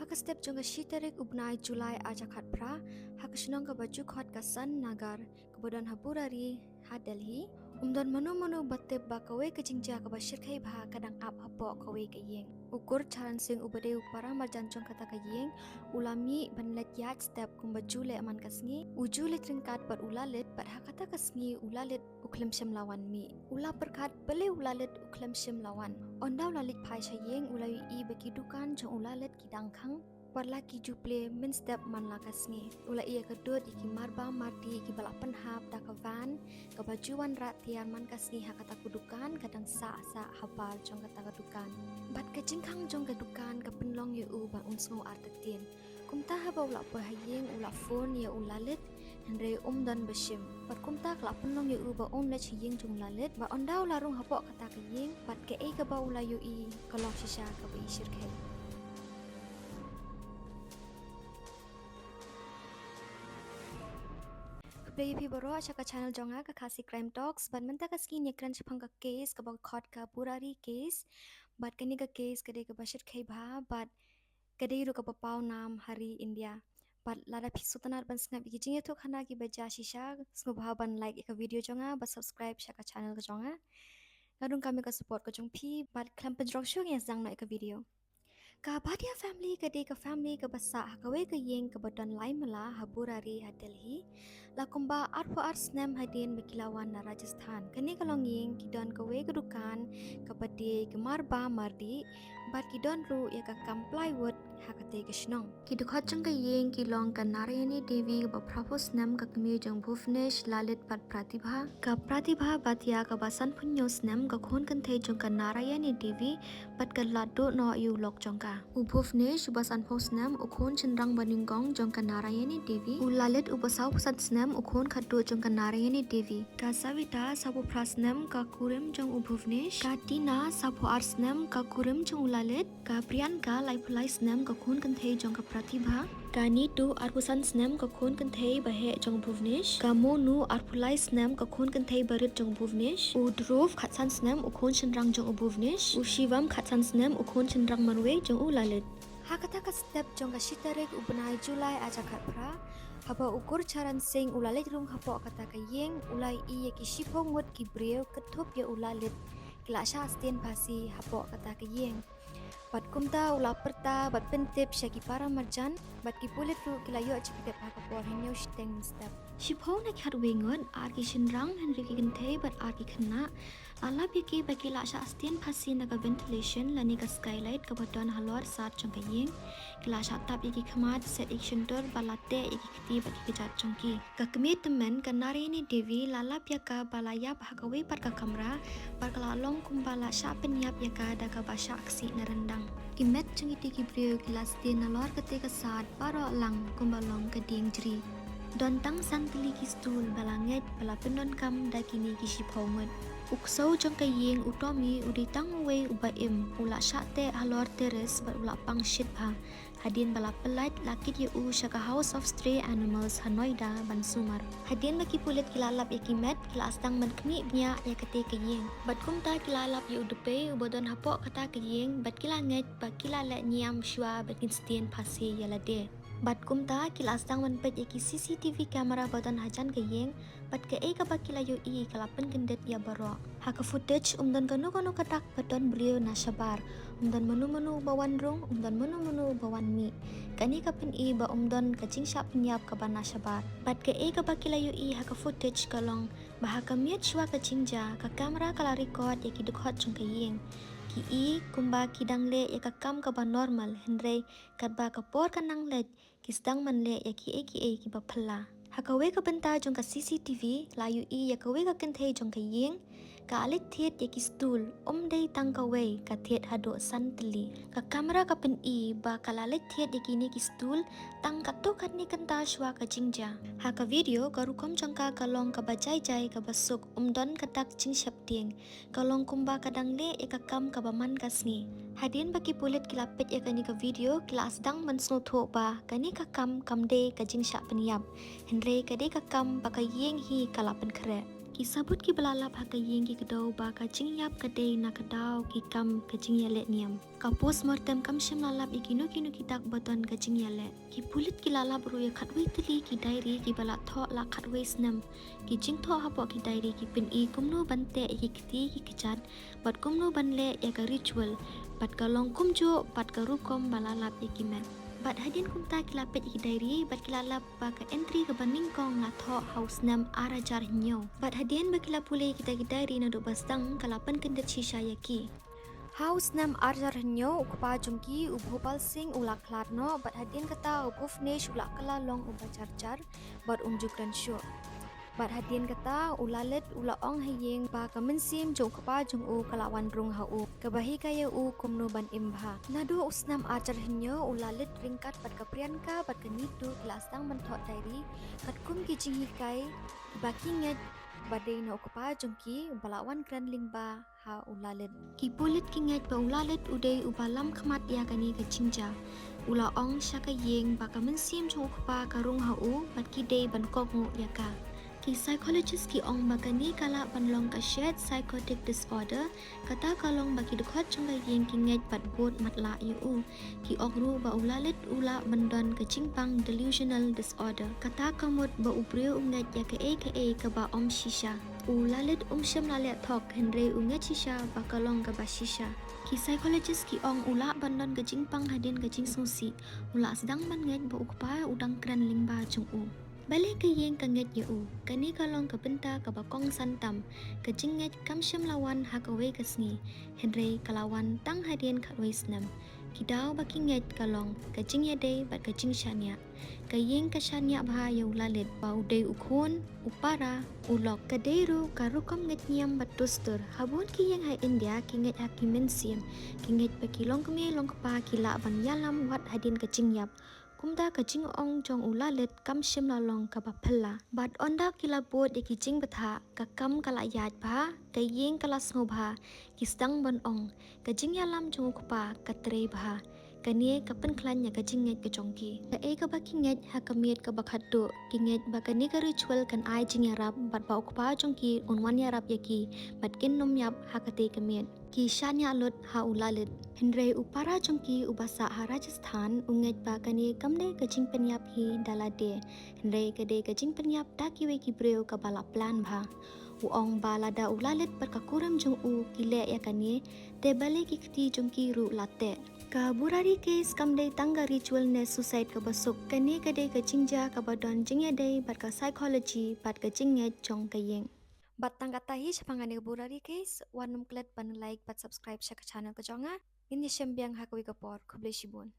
Haka step jonga shiterik ubnai Julai ajakat pra, haka shinong ka baju khot ka san nagar, kemudian haburari ha Delhi, manu batib ba kawe ke jingja ka bashir kai bha kadang ap hapo kawe ke yeng. Ukur charan sing ubade upara marjan jong kata ka yeng, ulami banlet yat step kum baju le aman kasngi, ujule tringkat bat ulalit bat hakata kasngi ulalit uklim shim lawan mi. Ula perkat bele ulalit uklim shim lawan. Ondaw lalit pai shayeng ulayu I bagi dukan jong ulalit kidang kang parla ki juple min step man lakasngi ula ia kedut iki marba mardi iki balak penhap da ka van ka bajuan rat tian man kasngi hakata kudukan kadang sa habal jong kata kudukan bat ka jingkang jong kudukan ka penlong yu ban unsngo artetin kumta haba ula pahayeng ula phone ya ulalit Henry dan bashim bat kumta kala penlong yu ba le chiyeng jong lalit ba ondaw larung hapok kata ka yeng bat ke e ka ba ula yu I kalok shisha ka ba shirkhe Play baro acha ka channel jonga ka khasi crime talks ban menta ka skin ekran chapang ka case ka ba khot ka burari case bat kani ka case kade ka bashir khai bha bat kade ru ka pau nam hari India bat lara pisutanar ban snap ki jinge to khana ki baja shisha sngo bha ban like ka video jonga ba subscribe sha ka channel ka jonga ngadung kami ka support ka jong pi bat klam pen drok shong yes jang na ka video Ka Bhatia family ka family ka basa ka we ka yeng ka badan lai mala haburari ha Delhi la kumba arpo arsnem hadin bekilawan na Rajasthan kani kalong yeng kidon ka we ka dukan ka pade ka marba mardi bat kidon ru ya ka kam plywood ha ka te ka shnong ki dukhat jang ka yeng ki long ka Narayani Devi ba propose nam ka kmi jang Bhuvnesh Lalit bat Pratibha Bhatia ka basan punyo nam ka khon kan the jang ka Narayani Devi bat ka laddo no yu lok jong ka Bhuvnesh ubasan posnam ukhon chendrang baningong jong ka Narayani Devi ulalit ubasaw pusat snam ukhon khaddo jong ka Narayani Devi ka Savita sabu prasnam ka kurim jong Bhuvnesh ka Tina sabu arsnam ka kurim jong ulalit ka Priyanka lai phulai snam ka khon kan thei jong ka Pratibha ka Nitu arpusan snam ka khon kan thei bahe jong Bhuvnesh ka Monu arphulai snam ka khon kan thei barit jong Bhuvnesh Dhruv khatsan snam ukhon chendrang jong Bhuvnesh Shivam khatsan snam ukhon chendrang manwe jong ulalit hakata ka step jong ka shitarik ubnai Julai ajakat pra haba ukur charan sing ulalit rung hapo kata ka yeng ulai I ki shipong ngot ki breu ketup ya ulalit kilasha astien pasi hapo kata ka yeng bat kumta ula perta bat pentip syaki para marjan bat ki pulit ru kilayo chipidep ha kapor henyo shteng step shipong nak hat wengon ar ki shinrang henry ki gentei bat ar ki khna ala biki baki lasha astien phasi naga ventilation lani ka skylight ka baton halor sat jong ka yeng kilasha tap iki khmat set action door balate iki khti baki kejat jongki ka commitment ka Narayani Devi lala ka balaya bhakawe par ka kamra par kala long kumbala sha penyap ya ka da ka basha aksi narendang kimet jengiti ki brio kilas din nalor kete ka sat paro lang kumbalong ka ding jri don tang sang tili ki stool balanget bala pendon kam da kini ki shiphongot uksau jong ka yeng utomi udi tang we ubaim ula shate halor teres bar ula pang shit bha hadin bala pelat lakit ye u shaka house of stray animals hanoida ban sumar hadin baki pulit kilalap ya kimet kila astang man kmi bnya ya kate ka yeng bat kumta kilalap ye udupe ubodon hapo kata ka yeng bat kilanget ba kilala niam shwa bat kinstien phase yalade bat kumta kila astang man pet ya ki CCTV kamera bodon hajan ka yeng bat ka e ka bakila yo I kalapan gendet ya baro haka footage umdan kanu katak baton beliau nasabar umdan manu bawan rong umdan manu bawan mi kani kapin I ba umdan kacing syap penyap ka ban nasabar bat ka e ka bakila yo I haka footage kalong bahaka miat shwa kacing ja ka kamera kala record ya ki dukhot jong ka yeng ki I kumba kidang le ya ka kam ka ba normal henry kat ba kapor kanang let ki sedang man le ya ki ki ba phla hakawe ka benta jong ka CCTV layu I ya kawe ka kenthe jong ka yeng ka alit thiet ya ki stool dei tang ka we ka thiet hado santli ka kamera ka pen I ba kalalit thiet ya kini ki stool tang ka to kat ni kanta shwa ka jingja haka video ka rukom jong ka kalong ka bajai jai ka basuk don ka tak jing shap ting kalong kumba kadang le ya ka kam ka baman ka sngi hadin baki pulit kilapet ya kani ka video kelas dang man sno tho ba kani ka kam de ka jing shap penyap henry ka de ka kam ba ka yeng hi kalapan kre Kisabut ki belalap haka ying ki kedau ba ka jingyap kadai na kedau ki kam ka jingyalet niam. Ka postmortem kam shim lalap ikinu kinu kitak baton ka jingyalet. Ki pulit ki lalap ruya khatwei tili ki diary ki balak thok la khatwei snam. Ki jing thok hapok ki diary ki pin I kumnu bante ki kiti ki kechat. Bat kumnu banle ya ka ritual. Bat ka long kumjo bat ka rukom balalap ikimet. Bat hadian kumta kilapet iki diary bat kilalap ba ka entry ke baning kong la tho house nam ara jar nyo. Bat hadian ba kilapule kita ki diary na do bastang kalapan kendet shisha yaki. House nam ara jar nyo ukpa jungki ubhopal sing ulak klarno bat hadian kata ubhufnesh ulak kala long uba jar bat umjukran syo. Bat hadian kata ulalet ula ong hayeng ba kamensim jong kapa jong u kalawan rung hau kebahi kaya u kumno ban imbha nado usnam ajar hinyo ulalet ringkat bat kaprianka bat kenitu kelasang mentok diary kat kum kijing hikai baki nget badai na ukapa jong ki balawan kran lingba ha ulalet ki pulit kinget ba ulalet udai ubalam khamat ya kani kecingja ula ong syaka yeng ba kamensim jong ukapa karung hau bat kidei ban kokngu yaka. Ki psychologist ki ong bagani kala panlong ka shared psychotic disorder kata kalong bagi dekhat chunga yeng ki nget pat bot matla yu ki ogru ba ulalet ula bandon ka chingpang delusional disorder kata kamut ba ubreu unget ya ka ba om shisha ulalet sham lalet thok henre unget shisha ba kalong ka ba shisha ki psychologist ki ong ula bandon ka chingpang hadin ka ching susi ula sedang man nget ba ukpa udang kran lingba chung balik ke yeng kanget yu kani kalong ke benta ke bakong santam ke jinget kamsyam lawan hakawai kesni henry kalawan tang hadian katwai snam kidau bakinget kalong ke jing yadai bat ke jing shanya ke yeng ke shanya bha yu lalit bau dei ukun upara ulok ke deiru karukom nget nyam bat tustur habun ki yeng hai india kinget hakimen siam kinget bakilong keme long kepa kila ban yalam wat hadin ke jing yap kumda ka jing ong jong ulalet kam shim la long ka bapella bat onda kila bot ki jing batha ka kam kala yat bha ka yeng kala sngo bha ki stang ban ong ka jing yalam jong pa ka tre bha ka nie ka pen klan ya ka jing nget ka jongki ka ka ba ki nget ha ka miet ka bakhatto ki nget ba ka ni ka ritual kan ai jing yarap bat ba ukpa jongki onwan yarap yaki bat kin nom yap ha ka te ka miet ki shanya lut ha ulalet Henry upara jongki ubasa ha Rajasthan unget ba kani kamne kajing penyap hi dalade Henry kade kajing penyap dakiwe ki breu ka bala plan bha uong balada ulalet perkakuram jong u kile ya kani te bale ki kti jongki ru latte ka burari case kamde tangga ritual ne suicide ka basuk kani kade kajingja ka badon jingya dei bat ka psychology bat kajingnya jong kayeng Batang kata hi sepangane burari case wanum klet ban like bat subscribe sa channel ka jonga ini sembiang hakwi kapor kubleshibun